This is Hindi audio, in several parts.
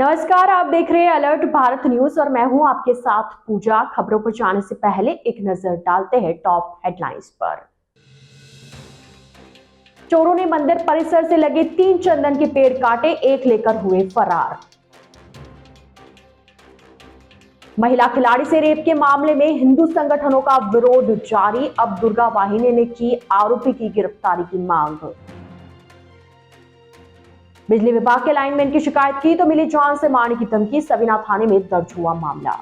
नमस्कार, आप देख रहे हैं अलर्ट भारत न्यूज और मैं हूं आपके साथ पूजा। खबरों पर जाने से पहले एक नजर डालते हैं टॉप हेडलाइंस पर। चोरों ने मंदिर परिसर से लगे 3 चंदन के पेड़ काटे, एक लेकर हुए फरार। महिला खिलाड़ी से रेप के मामले में हिंदू संगठनों का विरोध जारी, अब दुर्गा वाहिनी ने की आरोपी की गिरफ्तारी की मांग। बिजली विभाग के लाइनमैन की शिकायत की तो मिली जान से मारने की धमकी, सवीना थाने में दर्ज हुआ मामला।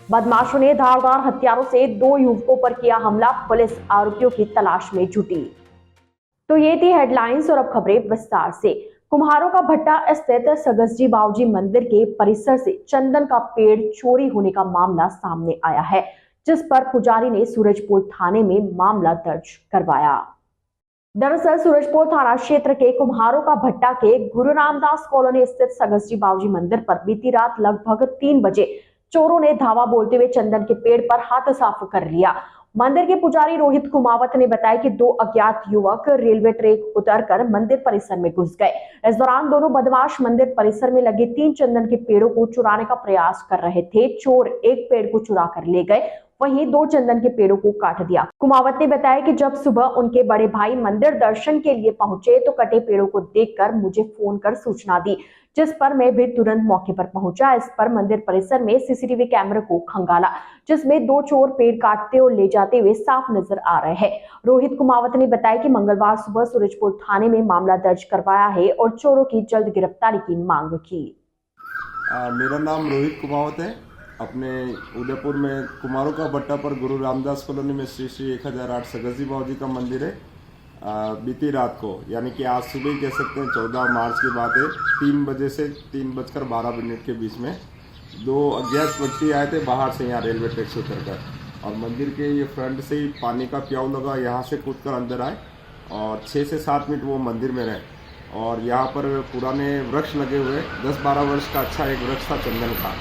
बदमाशों ने धारदार हथियारों से 2 युवकों पर किया हमला, पुलिस आरोपियों की तलाश में जुटी। तो ये थी हेडलाइंस और अब खबरें विस्तार से। कुम्हारों का भट्टा स्थित सगसजी बाबूजी मंदिर के परिसर से चंदन का पेड़ चोरी होने का मामला सामने आया है, जिस पर पुजारी ने सूरजपोल थाने में मामला दर्ज करवाया। दरअसल सूरजपोल थाना क्षेत्र के कुम्हारों का भट्टा के गुरु रामदास कॉलोनी स्थित सगसजी बाबूजी मंदिर पर बीती रात लगभग 3 बजे चोरों ने धावा बोलते हुए चंदन के पेड़ पर हाथ साफ कर लिया। मंदिर के पुजारी रोहित कुमावत ने बताया कि 2 अज्ञात युवक रेलवे ट्रैक उतरकर मंदिर परिसर में घुस गए। इस दौरान दोनों बदमाश मंदिर परिसर में लगे 3 चंदन के पेड़ों को चुराने का प्रयास कर रहे थे। चोर एक पेड़ को चुरा कर ले गए, वहीं 2 चंदन के पेड़ों को काट दिया। कुमावत ने बताया कि जब सुबह उनके बड़े भाई मंदिर दर्शन के लिए पहुंचे तो कटे पेड़ों को देखकर मुझे फोन कर सूचना दी, जिस पर मैं भी तुरंत मौके पर पहुंचा। इस पर मंदिर परिसर में सीसीटीवी कैमरे को खंगाला, जिसमें 2 चोर पेड़ काटते और ले जाते हुए साफ नजर आ रहे हैं। रोहित कुमावत ने बताया कि मंगलवार सुबह सूरजपोल थाने में मामला दर्ज करवाया है और चोरों की जल्द गिरफ्तारी की मांग की। मेरा नाम रोहित कुमावत है। अपने उदयपुर में कुमारों का भट्टा पर गुरु रामदास कॉलोनी में श्री श्री 1008 सगसजी बाबूजी का मंदिर है। बीती रात को, यानी कि आज सुबह ही कह सकते हैं, 14 मार्च की बात है, 3 बजे से 3:12 के बीच में 2 अज्ञात व्यक्ति आए थे बाहर से, यहाँ रेलवे ट्रैक से उतरकर, और मंदिर के ये फ्रंट से ही पानी का प्याऊ लगा, यहाँ से कूदकर अंदर आए और 6 से 7 मिनट वो मंदिर में रहे। और यहाँ पर पुराने वृक्ष लगे हुए 10-12 वर्ष का अच्छा एक वृक्ष था चंदन का,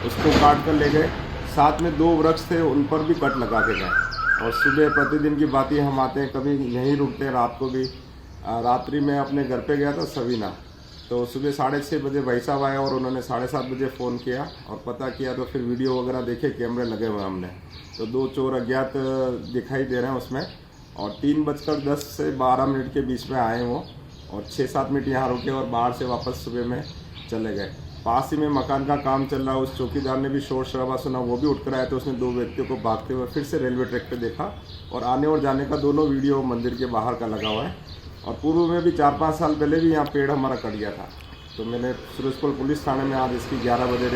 उसको काट कर ले गए। साथ में 2 वृक्ष थे, उन पर भी कट लगा के गए। और सुबह प्रतिदिन की बात ही हम आते हैं, कभी यहीं रुकते हैं, रात को भी। रात्रि में अपने घर पे गया था सवीना, तो सुबह 6:30 बजे भाई साहब आए और उन्होंने 7:30 बजे फ़ोन किया और पता किया, तो फिर वीडियो वगैरह देखे, कैमरे लगे हुए हमने, तो 2 चोर अज्ञात दिखाई दे रहे हैं उसमें। और 3:10 से 12 के बीच में आए वो, और 6-7 मिनट यहाँ रुके और बाहर से वापस सुबह में चले गए। पास ही में मकान का काम चल रहा है, उस चौकीदार ने भी शोर शराबा सुना, वो भी उठकर आया, तो उसने 2 व्यक्तियों को भागते हुए फिर से रेलवे ट्रैक पे देखा, और आने और जाने का दोनों वीडियो मंदिर के बाहर का लगा हुआ है। और पूर्व में भी 4-5 साल पहले भी यहाँ पेड़ हमारा कट गया था। तो मैंने सूरजपोल पुलिस थाने में आज इसकी 11 बजे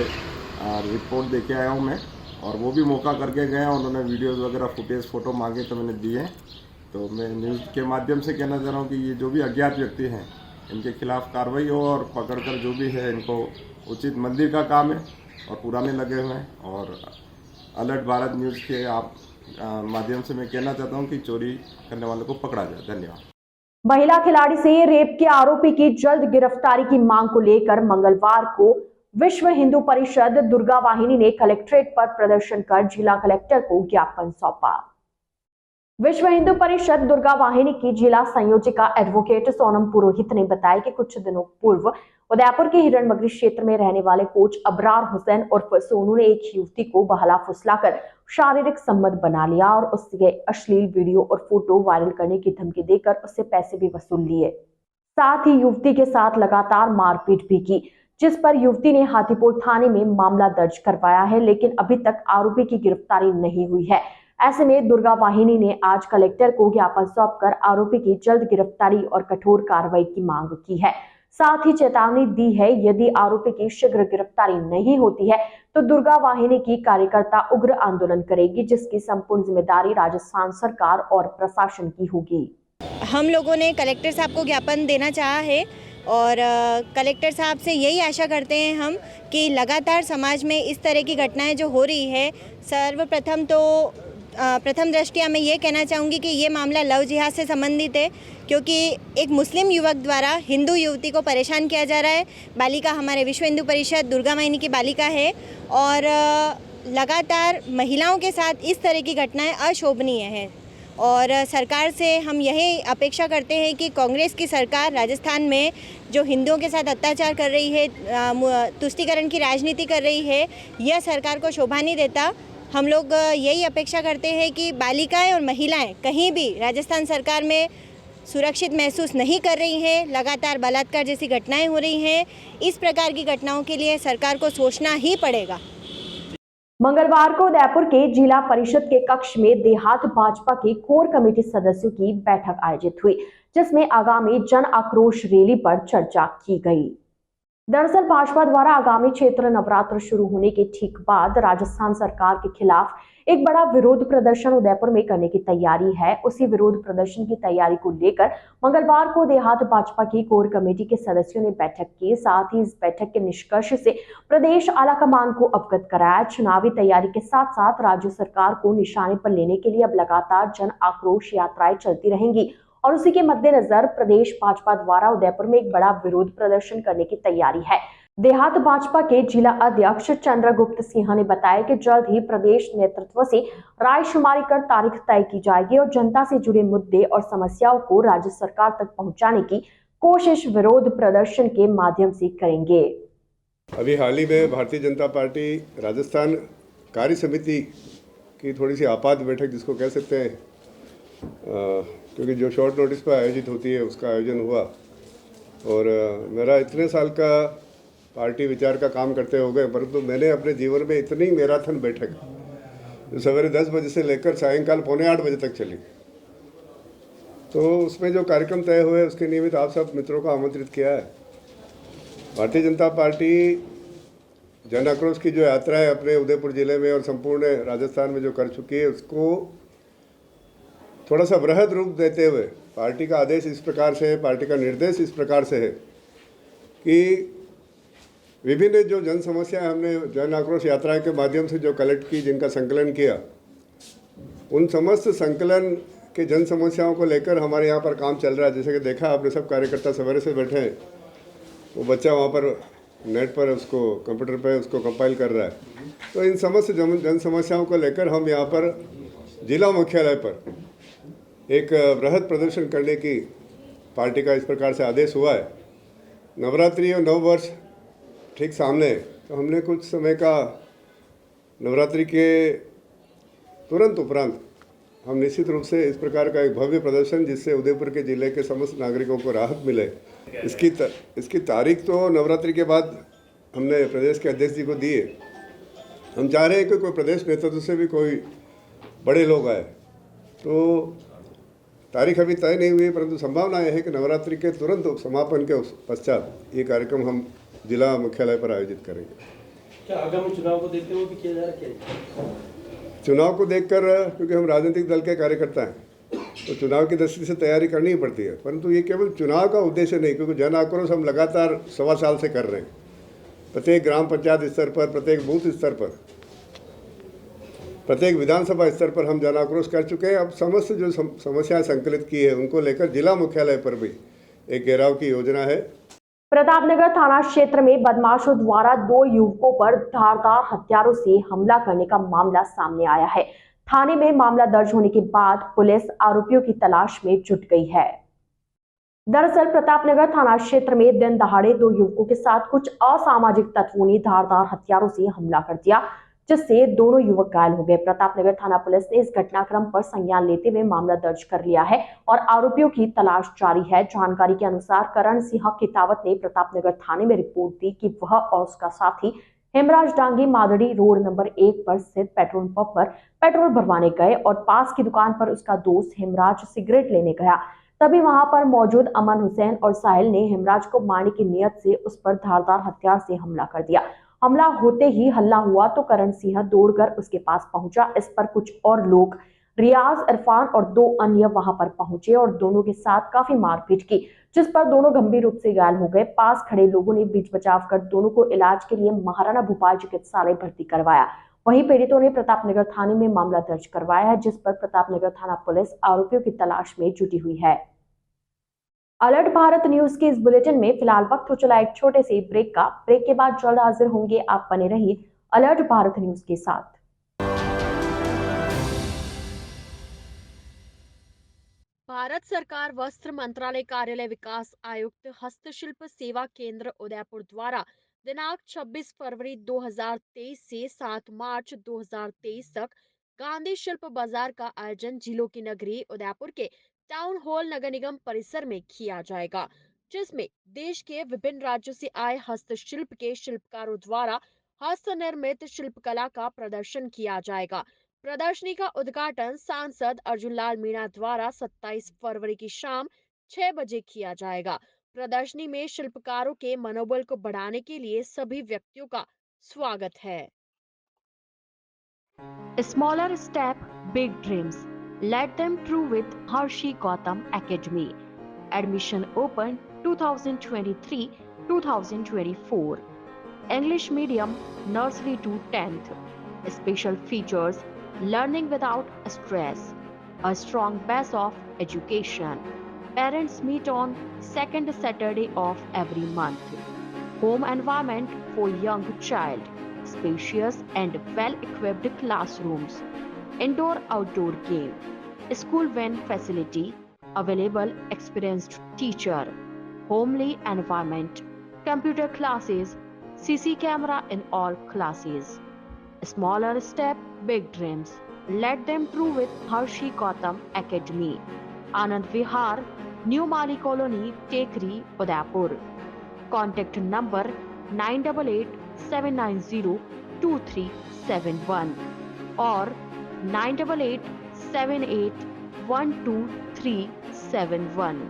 रिपोर्ट दे के आया हूँ मैं, और वो भी मौका करके गए, उन्होंने वीडियोज़ वगैरह फुटेज फ़ोटो मांगे तो मैंने दिए। तो मैं न्यूज़ के माध्यम से कहना चाह रहा हूँ कि ये जो भी अज्ञात व्यक्ति हैं, इनके खिलाफ कार्रवाई हो और पकड़कर जो भी है इनको उचित, मंदिर का काम है और पुराने लगे हुए हैं। और अलर्ट भारत न्यूज़ के आप माध्यम से मैं कहना चाहता हूं कि चोरी करने वालों को पकड़ा जाए। धन्यवाद। महिला खिलाड़ी से रेप के आरोपी की जल्द गिरफ्तारी की मांग को लेकर मंगलवार को विश्व हिंदू परिषद दुर्गा वाहिनी ने कलेक्ट्रेट पर प्रदर्शन कर जिला कलेक्टर को ज्ञापन सौंपा। विश्व हिंदू परिषद दुर्गा वाहिनी की जिला संयोजिका एडवोकेट सोनम पुरोहित ने बताया कि कुछ दिनों पूर्व उदयपुर के हिरणमगरी क्षेत्र में रहने वाले कोच अबरार हुसैन उर्फ सोनू ने एक युवती को बहला फुसलाकर शारीरिक संबंध बना लिया और उससे अश्लील वीडियो और फोटो वायरल करने की धमकी देकर उससे पैसे भी वसूल लिए। साथ ही युवती के साथ लगातार मारपीट भी की, जिस पर युवती ने हाथीपुर थाने में मामला दर्ज करवाया है, लेकिन अभी तक आरोपी की गिरफ्तारी नहीं हुई है। ऐसे में दुर्गा वाहिनी ने आज कलेक्टर को ज्ञापन सौंपकर आरोपी की जल्द गिरफ्तारी और कठोर कार्रवाई की मांग की है। साथ ही चेतावनी दी है, यदि आरोपी की शीघ्र गिरफ्तारी नहीं होती है तो दुर्गा वाहिनी की कार्यकर्ता उग्र आंदोलन करेगी, जिसकी संपूर्ण जिम्मेदारी राजस्थान सरकार और प्रशासन की होगी। हम लोगों ने कलेक्टर साहब को ज्ञापन देना चाहा है और कलेक्टर साहब से यही आशा करते हैं हम कि लगातार समाज में इस तरह की घटनाएं जो हो रही है, सर्वप्रथम तो प्रथम दृष्टया मैं ये कहना चाहूँगी कि ये मामला लव जिहाद से संबंधित है, क्योंकि एक मुस्लिम युवक द्वारा हिंदू युवती को परेशान किया जा रहा है। बालिका हमारे विश्व हिंदू परिषद दुर्गा वाहिनी की बालिका है और लगातार महिलाओं के साथ इस तरह की घटनाएं अशोभनीय है और सरकार से हम यही अपेक्षा करते हैं कि कांग्रेस की सरकार राजस्थान में जो हिंदुओं के साथ अत्याचार कर रही है, तुष्टीकरण की राजनीति कर रही है, यह सरकार को शोभा नहीं देता। हम लोग यही अपेक्षा करते हैं कि बालिकाएं और महिलाएं कहीं भी राजस्थान सरकार में सुरक्षित महसूस नहीं कर रही हैं। लगातार बलात्कार जैसी घटनाएं हो रही हैं। इस प्रकार की घटनाओं के लिए सरकार को सोचना ही पड़ेगा। मंगलवार को उदयपुर के जिला परिषद के कक्ष में देहात भाजपा की कोर कमेटी सदस्यों की बैठक आयोजित हुई, जिसमें आगामी जन आक्रोश रैली पर चर्चा की गई। दरअसल भाजपा द्वारा आगामी चैत्र नवरात्र शुरू होने के ठीक बाद राजस्थान सरकार के खिलाफ एक बड़ा विरोध प्रदर्शन उदयपुर में करने की तैयारी है। उसी विरोध प्रदर्शन की तैयारी को लेकर मंगलवार को देहात भाजपा की कोर कमेटी के सदस्यों ने बैठक की। साथ ही इस बैठक के निष्कर्ष से प्रदेश आलाकमान को अवगत कराया। चुनावी तैयारी के साथ साथ राज्य सरकार को निशाने पर लेने के लिए अब लगातार जन आक्रोश यात्राएं चलती रहेंगी और उसी के मद्देनजर प्रदेश भाजपा द्वारा उदयपुर में एक बड़ा विरोध प्रदर्शन करने की तैयारी है। देहात भाजपा के जिला अध्यक्ष चंद्रगुप्त सिंह ने बताया कि जल्द ही प्रदेश नेतृत्व से रायशुमारी कर तारीख तय की जाएगी और जनता से जुड़े मुद्दे और समस्याओं को राज्य सरकार तक पहुंचाने की कोशिश विरोध प्रदर्शन के माध्यम से करेंगे। अभी हाल ही में भारतीय जनता पार्टी राजस्थान कार्य समिति की थोड़ी सी आपात बैठक जिसको कह सकते हैं, क्योंकि जो शॉर्ट नोटिस पर आयोजित होती है उसका आयोजन हुआ और मेरा इतने साल का पार्टी विचार का काम करते हो गए, परंतु मैंने अपने जीवन में इतनी मैराथन बैठक जो सवेरे 10 बजे से लेकर सायंकाल 7:45 बजे तक चली, तो उसमें जो कार्यक्रम तय हुए उसके निमित्त आप सब मित्रों को आमंत्रित किया है। भारतीय जनता पार्टी जन आक्रोश की जो यात्रा है अपने उदयपुर जिले में और संपूर्ण राजस्थान में जो कर चुकी है, उसको थोड़ा सा बृहद रूप देते हुए पार्टी का आदेश इस प्रकार से है, पार्टी का निर्देश इस प्रकार से है कि विभिन्न जो जन समस्याएं हमने जन आक्रोश यात्रा के माध्यम से जो कलेक्ट की, जिनका संकलन किया, उन समस्त संकलन के जन समस्याओं को लेकर हमारे यहाँ पर काम चल रहा है। जैसे कि देखा आपने, सब कार्यकर्ता सवेरे से बैठे हैं, वो बच्चा वहाँ पर नेट पर उसको कंप्यूटर पर उसको कंपाइल कर रहा है। तो इन समस्त जन समस्याओं को लेकर हम यहाँ पर जिला मुख्यालय पर एक बृहद प्रदर्शन करने की पार्टी का इस प्रकार से आदेश हुआ है। नवरात्रि और नववर्ष ठीक सामने है, तो हमने कुछ समय का नवरात्रि के तुरंत उपरांत हम निश्चित रूप से इस प्रकार का एक भव्य प्रदर्शन जिससे उदयपुर के जिले के समस्त नागरिकों को राहत मिले, इसकी तारीख तो नवरात्रि के बाद हमने प्रदेश के अध्यक्ष जी को दी है। हम चाह रहे हैं कि कोई प्रदेश नेतृत्व से भी कोई बड़े लोग आए, तो तारीख अभी तय नहीं हुई, परंतु संभावना यह है कि नवरात्रि के तुरंत समापन के पश्चात ये कार्यक्रम हम जिला मुख्यालय पर आयोजित करेंगे। क्या आगामी चुनाव को देखते हुए भी किया जा रहा है? चुनाव को देखकर, क्योंकि हम राजनीतिक दल के कार्यकर्ता हैं, तो चुनाव की दृष्टि से तैयारी करनी ही पड़ती है, परंतु ये केवल चुनाव का उद्देश्य नहीं, क्योंकि जन आक्रोश हम लगातार 1.25 साल से कर रहे हैं। प्रत्येक ग्राम पंचायत स्तर पर, प्रत्येक बूथ स्तर पर, प्रत्येक विधानसभा स्तर पर हम जन आक्रोश कर चुके हैं। अब समस्त जो समस्याएं संकलित की है उनको लेकर जिला मुख्यालय पर भी एक घेराव की योजना है। प्रतापनगर थाना क्षेत्र में बदमाशों द्वारा 2 युवकों पर धारदार हथियारों से हमला करने का मामला सामने आया है। थाने में मामला दर्ज होने के बाद पुलिस आरोपियों की तलाश में जुट गई है। दरअसल प्रतापनगर थाना क्षेत्र में दिन दहाड़े 2 युवकों के साथ कुछ असामाजिक तत्वों ने धारदार हथियारों से हमला कर दिया, जिससे दोनों युवक घायल हो गए। प्रतापनगर थाना पुलिस ने इस घटनाक्रम पर संज्ञान लेते हुए मामला दर्ज कर लिया है और आरोपियों की तलाश जारी है। जानकारी के अनुसार करण सिंह कितावत ने प्रतापनगर थाने में रिपोर्ट दी कि वह और उसका साथी हेमराज डांगी मादड़ी रोड नंबर 1 पर स्थित पेट्रोल पंप पर पेट्रोल भरवाने गए और पास की दुकान पर उसका दोस्त हेमराज सिगरेट लेने गया। तभी वहां पर मौजूद अमन हुसैन और साहिल ने हेमराज को मारने की नियत से उस पर धारदार हथियार से हमला कर दिया। हमला होते ही हल्ला हुआ तो करण सिंह दौड़कर उसके पास पहुंचा। इस पर कुछ और लोग रियाज, इरफान और 2 अन्य वहां पर पहुंचे और दोनों के साथ काफी मारपीट की, जिस पर दोनों गंभीर रूप से घायल हो गए। पास खड़े लोगों ने बीच बचाव कर दोनों को इलाज के लिए महाराणा भूपाल चिकित्सालय भर्ती करवाया। वहीं पीड़ितों ने प्रतापनगर थाने में मामला दर्ज करवाया है, जिस पर प्रतापनगर थाना पुलिस आरोपियों की तलाश में जुटी हुई है। अलर्ट भारत न्यूज के इस बुलेटिन में फिलहाल वक्त हो चला एक छोटे से ब्रेक का। ब्रेक के बाद जल्द हाजिर होंगे, आप बने रहिए अलर्ट भारत न्यूज के साथ। भारत सरकार वस्त्र मंत्रालय कार्यालय विकास आयुक्त हस्तशिल्प सेवा केंद्र उदयपुर द्वारा दिनांक 26 फरवरी 2023 से 7 मार्च 2023 तक गांधी शिल्प बाजार का आयोजन जिलों की नगरी उदयपुर के टाउन हॉल नगर निगम परिसर में किया जाएगा, जिसमें देश के विभिन्न राज्यों से आए हस्तशिल्प के शिल्पकारों द्वारा हस्त निर्मित शिल्पकला का प्रदर्शन किया जाएगा। प्रदर्शनी का उद्घाटन सांसद अर्जुन लाल मीणा द्वारा 27 फरवरी की शाम 6 बजे किया जाएगा। प्रदर्शनी में शिल्पकारों के मनोबल को बढ़ाने के लिए सभी व्यक्तियों का स्वागत है। Smaller step, big dreams. Let them true with Harshi Gautam Academy. Admission open 2023-2024. English medium, nursery to 10th. Special features: learning without stress, a strong base of education. Parents meet on second Saturday of every month. Home environment for young child. Spacious and well-equipped classrooms. Indoor-outdoor game. School van facility. Available experienced teacher. Homely environment. Computer classes. CC camera in all classes. Smaller step, big dreams. Let them true with Harshi Gautam Academy. Anand Vihar, New Mali Colony, Tekri, Udaipur. Contact number 988-790-2371 or 988-78-12371.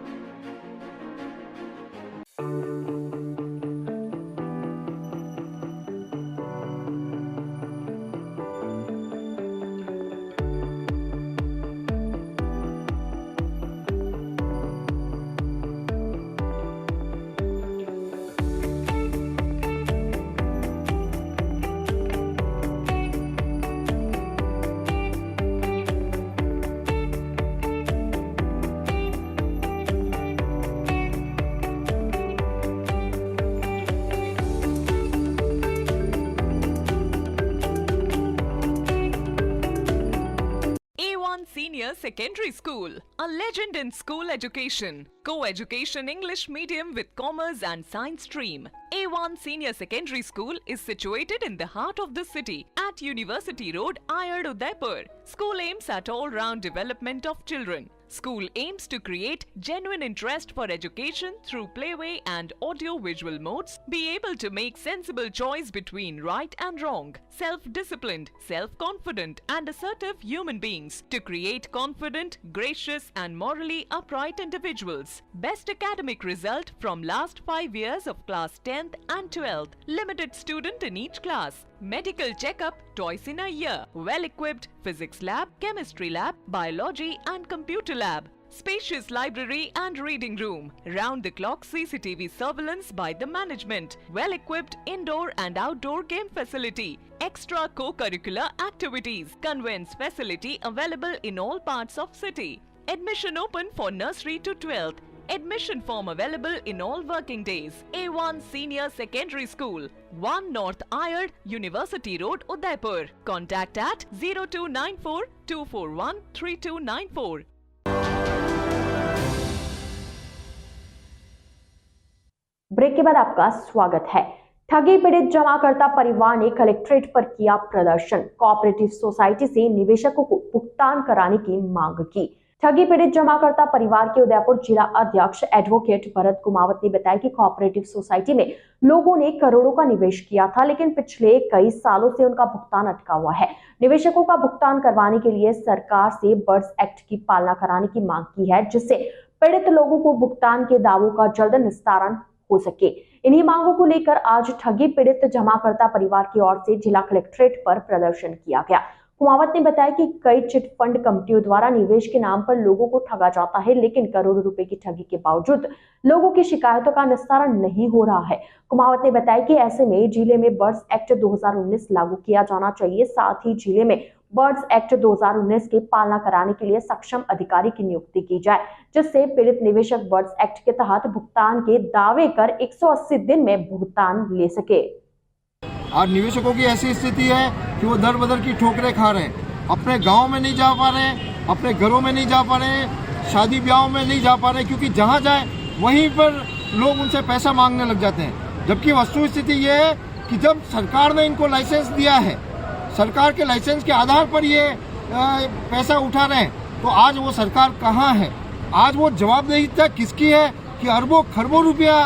Senior Secondary School, a legend in school education. Co-education English medium with commerce and science stream. A1 Senior Secondary School is situated in the heart of the city at University Road, Ayad, Udaipur. School aims at all-round development of children. School aims to create genuine interest for education through playway and audio-visual modes, be able to make sensible choice between right and wrong, self-disciplined, self-confident and assertive human beings to create confident, gracious and morally upright individuals. Best academic result from last 5 years of class 10th and 12th. Limited student in each class. Medical checkup twice in a year. Well-equipped physics lab, chemistry lab, biology and computer lab. Spacious library and reading room. Round-the-clock CCTV surveillance by the management. Well-equipped indoor and outdoor game facility. Extra co-curricular activities. Conveyance facility available in all parts of city. Admission open for nursery to 12th. Admission form available in all working days. A1 Senior Secondary School, 1 North Ayad, University Road, Udaipur. Contact at 0294 241 3294. Break के बाद आपका स्वागत है। ठगी पीड़ित जमाकर्ता परिवार ने कलेक्ट्रेट पर किया प्रदर्शन। कोऑपरेटिव सोसाइटी से निवेशकों को भुगतान कराने की मांग की। ठगी पीड़ित जमाकर्ता परिवार के उदयपुर जिला अध्यक्ष एडवोकेट भरत कुमावत ने बताया कि कोऑपरेटिव सोसाइटी में लोगों ने करोड़ों का निवेश किया था, लेकिन पिछले कई सालों से उनका भुगतान अटका हुआ है। निवेशकों का भुगतान करवाने के लिए सरकार से बर्ड्स एक्ट की पालना कराने की मांग की है, जिससे पीड़ित लोगों को भुगतान के दावों का जल्द निस्तारण हो सके। इन्हीं मांगों को लेकर आज ठगी पीड़ित जमाकर्ता परिवार की ओर से जिला कलेक्ट्रेट पर प्रदर्शन किया गया। कुमावत ने बताया कि कई चिट फंड कंपनियों द्वारा निवेश के नाम पर लोगों को ठगा जाता है, लेकिन करोड़ों रुपए की ठगी के बावजूद लोगों की शिकायतों का निस्तारण नहीं हो रहा है। कुमावत ने बताया कि ऐसे में जिले में बर्ड्स एक्ट 2019 लागू किया जाना चाहिए। साथ ही जिले में बर्ड्स एक्ट 2019 की पालना कराने के लिए सक्षम अधिकारी की नियुक्ति की जाए, जिससे पीड़ित निवेशक बर्ड्स एक्ट के तहत भुगतान के दावे कर 180 दिन में भुगतान ले सके। आज निवेशकों की ऐसी स्थिति है कि वो दर बदर की ठोकरें खा रहे हैं, अपने गांव में नहीं जा पा रहे हैं, अपने घरों में नहीं जा पा रहे हैं, शादी ब्याहों में नहीं जा पा रहे, क्योंकि जहाँ जाए वहीं पर लोग उनसे पैसा मांगने लग जाते हैं। जबकि वस्तुस्थिति ये है कि जब सरकार ने इनको लाइसेंस दिया है, सरकार के लाइसेंस के आधार पर ये पैसा उठा रहे हैं, तो आज वो सरकार कहाँ है? आज वो जवाबदेही किसकी है कि अरबों खरबों रुपया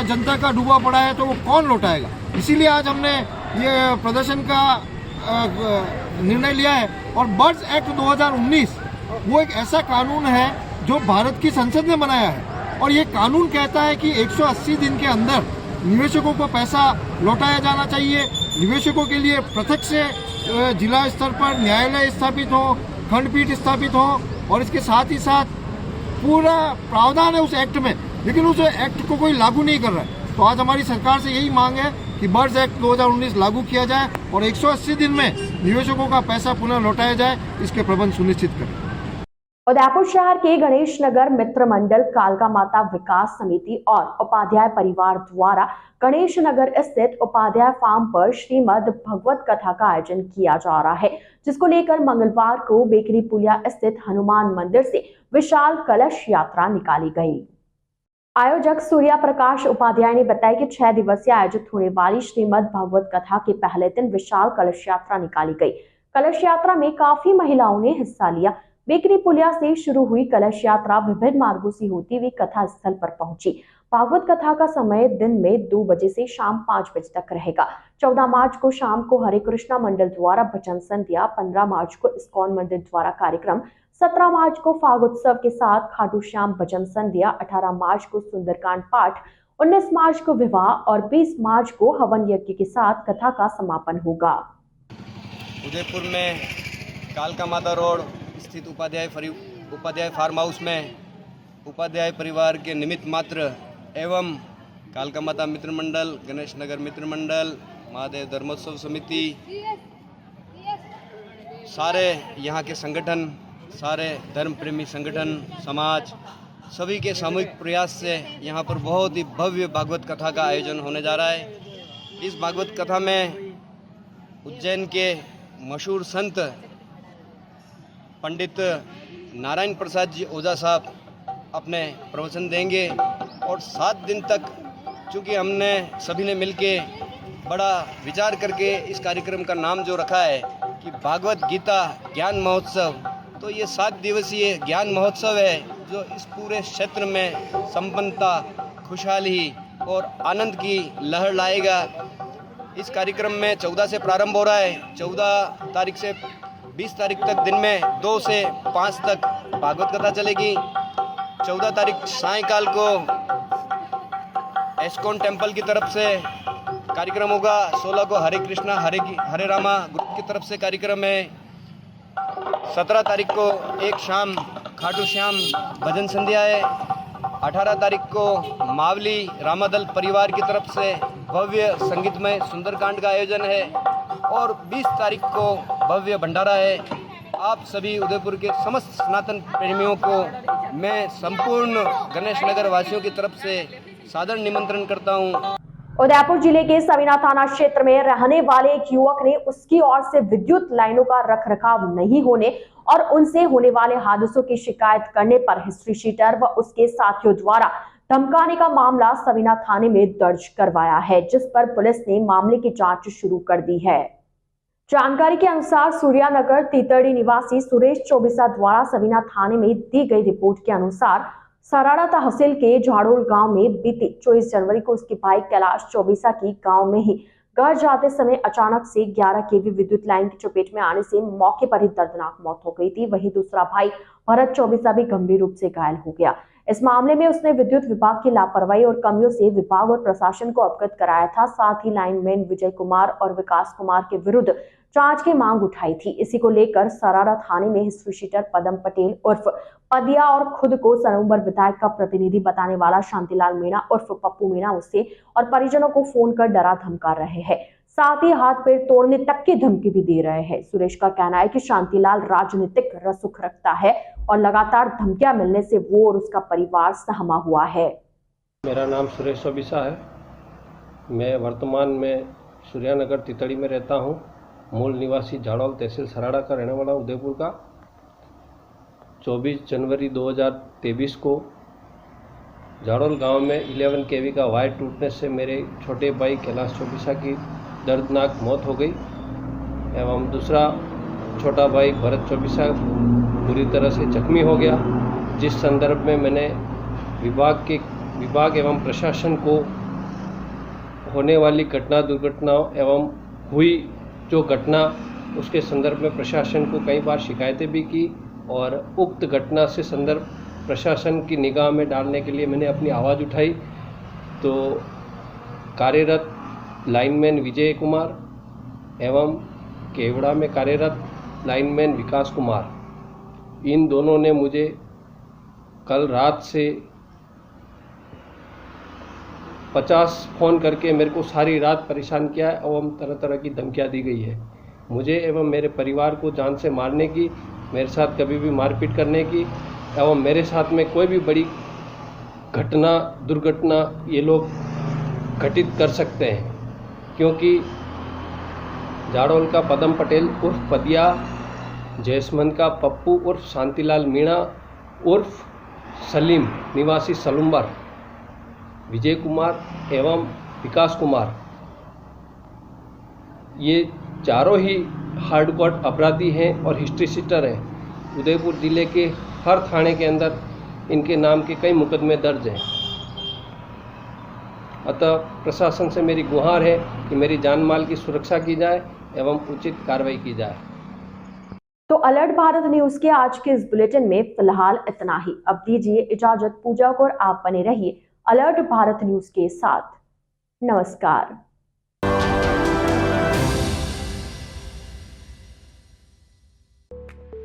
जनता का डूबा पड़ा है, तो वो कौन लौटाएगा? इसीलिए आज हमने ये प्रदर्शन का निर्णय लिया है। और बर्ड्स एक्ट 2019 वो एक ऐसा कानून है जो भारत की संसद ने बनाया है, और ये कानून कहता है कि 180 दिन के अंदर निवेशकों को पैसा लौटाया जाना चाहिए। निवेशकों के लिए पृथक से जिला स्तर पर न्यायालय स्थापित हो, खंडपीठ स्थापित हो, और इसके साथ ही साथ पूरा प्रावधान है उस एक्ट में, लेकिन उस एक्ट को कोई लागू नहीं कर रहा है। तो आज हमारी सरकार से यही मांग है कि बर्ड्स एक्ट 2019 लागू किया जाए और 180 दिन में निवेशकों का पैसा पुनः लौटाया जाए, इसके प्रबंध सुनिश्चित करें। उदयपुर शहर के गणेश नगर मित्र मंडल, कालका माता विकास समिति और उपाध्याय परिवार द्वारा गणेश नगर स्थित उपाध्याय फार्म पर श्रीमद् भगवत कथा का आयोजन किया जा रहा है, जिसको लेकर मंगलवार को बेकरी पुलिया स्थित हनुमान मंदिर से विशाल कलश यात्रा निकाली गई। आयोजक सूर्या प्रकाश उपाध्याय ने बताया कि 6 दिवसीय आयोजित होने वाली श्रीमद् भगवत कथा के पहले दिन विशाल कलश यात्रा निकाली गई। कलश यात्रा में काफी महिलाओं ने हिस्सा लिया। बेकरी पुलिया से शुरू हुई कलश यात्रा विभिन्न मार्गों से होती हुई कथा स्थल पर पहुंची। भागवत कथा का समय दिन में 2 बजे से शाम 5 बजे तक रहेगा। 14 मार्च को शाम को हरे कृष्णा मंडल द्वारा भजन संध्या, 15 मार्च को इस्कॉन मंदिर द्वारा कार्यक्रम, 17 मार्च को फागोत्सव के साथ खाटू श्याम भजन संध्या, 18 मार्च को सुंदरकांड पाठ, 19 मार्च को विवाह और 20 मार्च को हवन यज्ञ के साथ कथा का समापन होगा। उदयपुर में कालका माता रोड स्थित उपाध्याय फार्म हाउस में उपाध्याय परिवार के निमित्त मात्र एवं कालका माता मित्र मंडल, गणेश नगर मित्र मंडल, महादेव धर्मोत्सव समिति, सारे यहाँ के संगठन, सारे धर्म प्रेमी संगठन, समाज, सभी के सामूहिक प्रयास से यहाँ पर बहुत ही भव्य भागवत कथा का आयोजन होने जा रहा है। इस भागवत कथा में उज्जैन के मशहूर संत पंडित नारायण प्रसाद जी ओझा साहब अपने प्रवचन देंगे और 7 दिन तक, चूँकि हमने सभी ने मिलके बड़ा विचार करके इस कार्यक्रम का नाम जो रखा है कि भागवत गीता ज्ञान महोत्सव, तो ये 7 दिवसीय ज्ञान महोत्सव है जो इस पूरे क्षेत्र में संपन्नता, खुशहाली और आनंद की लहर लाएगा। इस कार्यक्रम में 14 से प्रारंभ हो रहा है। 14 तारीख से 20 तारीख तक दिन में 2 से 5 तक भागवत कथा चलेगी। 14 तारीख सायंकाल को एस्कॉन टेम्पल की तरफ से कार्यक्रम होगा। 16 को हरे कृष्णा हरे रामा ग्रुप की तरफ से कार्यक्रम है। 17 तारीख को एक शाम खाटू श्याम भजन संध्या है। 18 तारीख को मावली रामादल परिवार की तरफ से भव्य संगीतमय सुंदरकांड का आयोजन है और 20 तारीख को भव्य भंडारा है। आप सभी उदयपुर के समस्त सनातन प्रेमियों को मैं संपूर्ण गणेश नगर वासियों की तरफ से सादर निमंत्रण करता हूँ। उदयपुर जिले के सवीना थाना क्षेत्र में रहने वाले एक युवक ने उसकी ओर से विद्युत लाइनों का रखरखाव नहीं होने और उनसे होने वाले हादसों की शिकायत करने पर हिस्ट्री शीटर व उसके साथियों द्वारा धमकाने का मामला सवीना थाने में दर्ज करवाया है, जिस पर पुलिस ने मामले की जांच शुरू कर दी है। जानकारी के अनुसार सूर्यानगर तीतड़ी निवासी सुरेश चौबीसा द्वारा सवीना थाने में दी गई रिपोर्ट के अनुसार सराड़ा तहसील के झाड़ोल गांव में बीती 24 जनवरी को उसके भाई कैलाश चौबीसा की गांव में ही घर जाते समय अचानक से 11 केवी विद्युत लाइन की चपेट में आने से मौके पर ही दर्दनाक मौत हो गई थी। वहीं दूसरा भाई भरत चौबीसा भी गंभीर रूप से घायल हो गया। इस मामले में उसने विद्युत विभाग की लापरवाही और कमियों से विभाग और प्रशासन को अवगत कराया था। साथ ही लाइनमैन विजय कुमार और विकास कुमार के विरुद्ध जांच की मांग उठाई थी। इसी को लेकर सराड़ा थाने में हिस्ट्री शीटर पदम पटेल उर्फ पदिया और खुद को सरोवर विधायक का प्रतिनिधि बताने वाला शांतिलाल मीणा उर्फ पप्पू मीणा उससे और परिजनों को फोन कर डरा धमका रहे हैं। साथ ही हाथ पैर तोड़ने तक की धमकी भी दे रहे हैं। सुरेश का कहना है कि शांतिलाल राजनीतिक रसूख रखता है और लगातार धमकियां मिलने से वो और उसका परिवार सहमा हुआ है। मेरा नाम सुरेश चौबीसा है। मैं वर्तमान में सूर्यानगर तितड़ी में रहता हूँ। मूल निवासी झाड़ोल तहसील सराड़ा का रहने वाला उदयपुर का। 24 जनवरी 2023 को झाड़ोल गांव में 11 kV का वायर टूटने से मेरे छोटे भाई कैलाश चौबीसा की दर्दनाक मौत हो गई एवं दूसरा छोटा भाई भरत चौबीसा बुरी तरह से जख्मी हो गया, जिस संदर्भ में मैंने विभाग एवं प्रशासन को होने वाली घटना दुर्घटनाओं एवं हुई जो घटना उसके संदर्भ में प्रशासन को कई बार शिकायतें भी की और उक्त घटना से संदर्भ प्रशासन की निगाह में डालने के लिए मैंने अपनी आवाज़ उठाई। तो कार्यरत लाइनमैन विजय कुमार एवं केवड़ा में कार्यरत लाइनमैन विकास कुमार, इन दोनों ने मुझे कल रात से 50 फ़ोन करके मेरे को सारी रात परेशान किया है एवं तरह तरह की धमकियाँ दी गई है मुझे एवं मेरे परिवार को जान से मारने की, मेरे साथ कभी भी मारपीट करने की एवं मेरे साथ में कोई भी बड़ी घटना दुर्घटना ये लोग घटित कर सकते हैं, क्योंकि झाड़ोल का पदम पटेल उर्फ पदिया, जयसमंद का पप्पू उर्फ शांतिलाल मीणा उर्फ सलीम निवासी सलुम्बर, विजय कुमार एवं विकास कुमार, ये चारों ही हार्डकोर अपराधी हैं और हिस्ट्री शीटर हैं। उदयपुर जिले के हर थाने के अंदर इनके नाम के कई मुकदमे दर्ज हैं। अतः प्रशासन से मेरी गुहार है कि मेरी जान माल की सुरक्षा की जाए एवं उचित कार्रवाई की जाए। तो अलर्ट भारत न्यूज के आज के इस बुलेटिन में फिलहाल इतना ही। अब दीजिए इजाजत पूजा को, और आप बने रहिए अलर्ट भारत न्यूज के साथ। नमस्कार।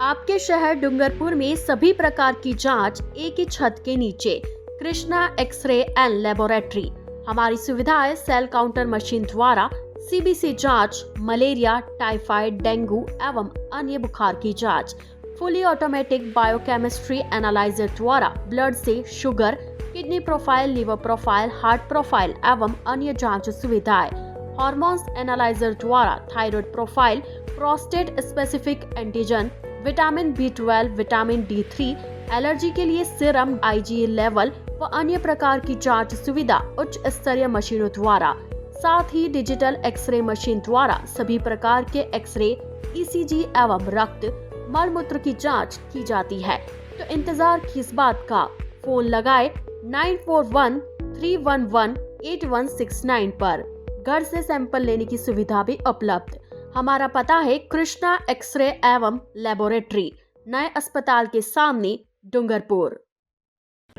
आपके शहर डूंगरपुर में सभी प्रकार की जांच एक ही छत के नीचे। Krishna x ray and laboratory. हमारी सुविधाएं सेल काउंटर मशीन द्वारा सीबीसी जांच, मलेरिया, टाइफाइड, डेंगू एवं अन्य बुखार की जांच। फुली ऑटोमेटिक बायोकेमिस्ट्री एनालाइजर द्वारा ब्लड से sugar, kidney profile, liver profile, heart profile एवं अन्य जांच सुविधाएं। हार्मोन्स एनालाइजर द्वारा thyroid profile, prostate specific antigen, vitamin B12, vitamin D3, allergy के लिए सीरम, IgE लेवल व अन्य प्रकार की जांच सुविधा उच्च स्तरीय मशीनों द्वारा। साथ ही डिजिटल एक्सरे मशीन द्वारा सभी प्रकार के एक्सरे, ECG एवं रक्त, मल मूत्र की जांच की जाती है। तो इंतजार किस बात का, फोन लगाए 9413118169 पर। घर से सैंपल लेने की सुविधा भी उपलब्ध। हमारा पता है कृष्णा एक्सरे एवं लेबोरेटरी, नए अस्पताल के सामने, डूंगरपुर।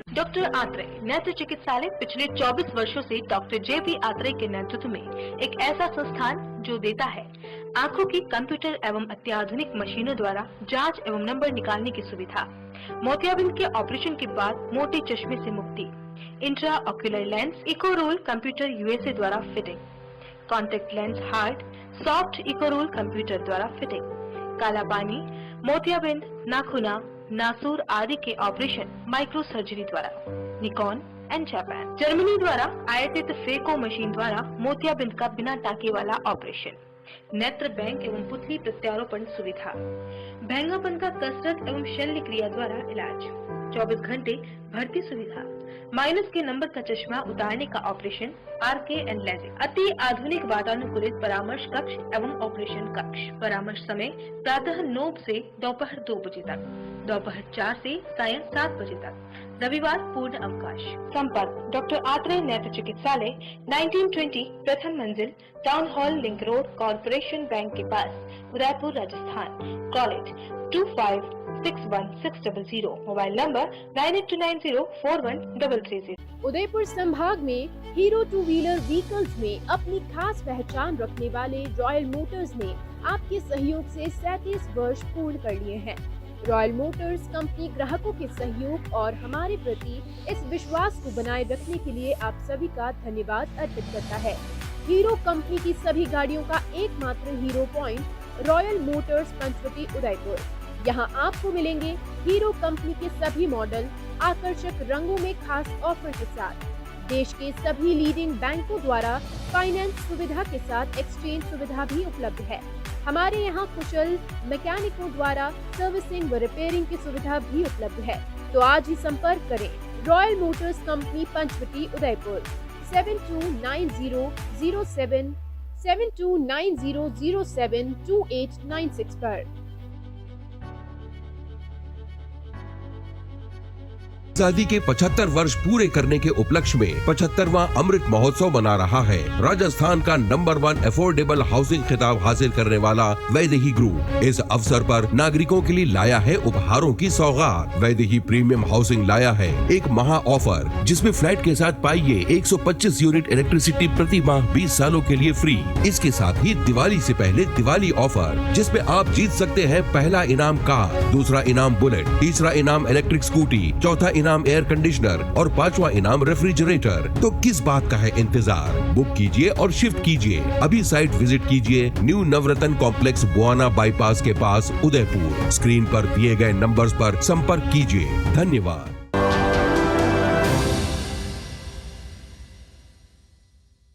डॉक्टर आत्रे नेत्र चिकित्सालय पिछले 24 वर्षों से डॉक्टर JP आत्रे के नेतृत्व में एक ऐसा संस्थान जो देता है आंखों की कंप्यूटर एवं अत्याधुनिक मशीनों द्वारा जांच एवं नंबर निकालने की सुविधा, मोतियाबिंद के ऑपरेशन के बाद मोटे चश्मे से मुक्ति, इंट्रा ऑक्यूलर लेंस, इको रोल कंप्यूटर USA द्वारा fitting, contact lens hard, soft इको रोल कंप्यूटर द्वारा फिटिंग, काला पानी, मोतियाबिंद, नाखूना, नासूर आदि के ऑपरेशन माइक्रो सर्जरी द्वारा, निकॉन एंड जापान, जर्मनी द्वारा आयातित फेको मशीन द्वारा मोतियाबिंद का बिना टाके वाला ऑपरेशन, नेत्र बैंक एवं पुतली प्रत्यारोपण सुविधा, भैंगापन का कसरत एवं शल्य क्रिया द्वारा इलाज, 24 घंटे भर्ती सुविधा, माइनस के नंबर का चश्मा उतारने का ऑपरेशन, RK एंड लेजिक, अति आधुनिक वातानुकूलित परामर्श कक्ष एवं ऑपरेशन कक्ष। परामर्श समय प्रातः 9 से दोपहर 2 बजे तक, दोपहर 4 से सायं 7 बजे तक, रविवार पूर्ण अवकाश। संपर्क डॉक्टर आत्रे नेत्र चिकित्सालय 1920 प्रथम मंजिल, town hall, link road, corporation bank के पास, Udaipur, Rajasthan. College 256160, mobile number 9829041330। Udaipur संभाग में हीरो 2 व्हीलर व्हीकल्स में अपनी खास पहचान रखने वाले रॉयल मोटर्स ने आपके सहयोग से 37 वर्ष पूर्ण कर लिए हैं। रॉयल मोटर्स कंपनी ग्राहकों के सहयोग और हमारे प्रति इस विश्वास को बनाए रखने के लिए आप सभी का धन्यवाद अर्पित करता है। हीरो कंपनी की सभी गाड़ियों का एकमात्र Hero point Royal Motors Panchvati Udaipur. यहाँ आपको मिलेंगे हीरो कंपनी के सभी मॉडल आकर्षक रंगों में खास ऑफर के साथ। देश के सभी लीडिंग बैंकों द्वारा फाइनेंस सुविधा के साथ एक्सचेंज सुविधा भी उपलब्ध है। हमारे यहाँ कुशल मैकेनिकों द्वारा सर्विसिंग व रिपेयरिंग की सुविधा भी उपलब्ध है। तो आज ही संपर्क करें Royal Motors company Panchvati Udaipur 72900729072896 पर। आजादी के 75 वर्ष पूरे करने के उपलक्ष्य में 75वां अमृत महोत्सव मना रहा है। राजस्थान का नंबर 1 अफोर्डेबल हाउसिंग खिताब हासिल करने वाला वैदेही ग्रुप इस अवसर पर नागरिकों के लिए लाया है उपहारों की सौगात। वैदेही प्रीमियम हाउसिंग लाया है एक महा ऑफर, जिसमें फ्लैट के साथ पाइए 125 यूनिट इलेक्ट्रिसिटी प्रति माह 20 सालों के लिए फ्री। इसके साथ ही दिवाली से पहले दिवाली ऑफर, जिसमें आप जीत सकते हैं पहला इनाम कार, दूसरा इनाम बुलेट, तीसरा इनाम इलेक्ट्रिक स्कूटी, चौथा इनाम एयर कंडीशनर और 5वां इनाम रेफ्रिजरेटर। तो किस बात का है इंतजार? बुक कीजिए और शिफ्ट कीजिए। अभी साइट विजिट कीजिए न्यू नवरत्न कॉम्प्लेक्स बुआना बाईपास के पास उदयपुर। स्क्रीन पर दिए गए नंबर्स पर संपर्क कीजिए। धन्यवाद।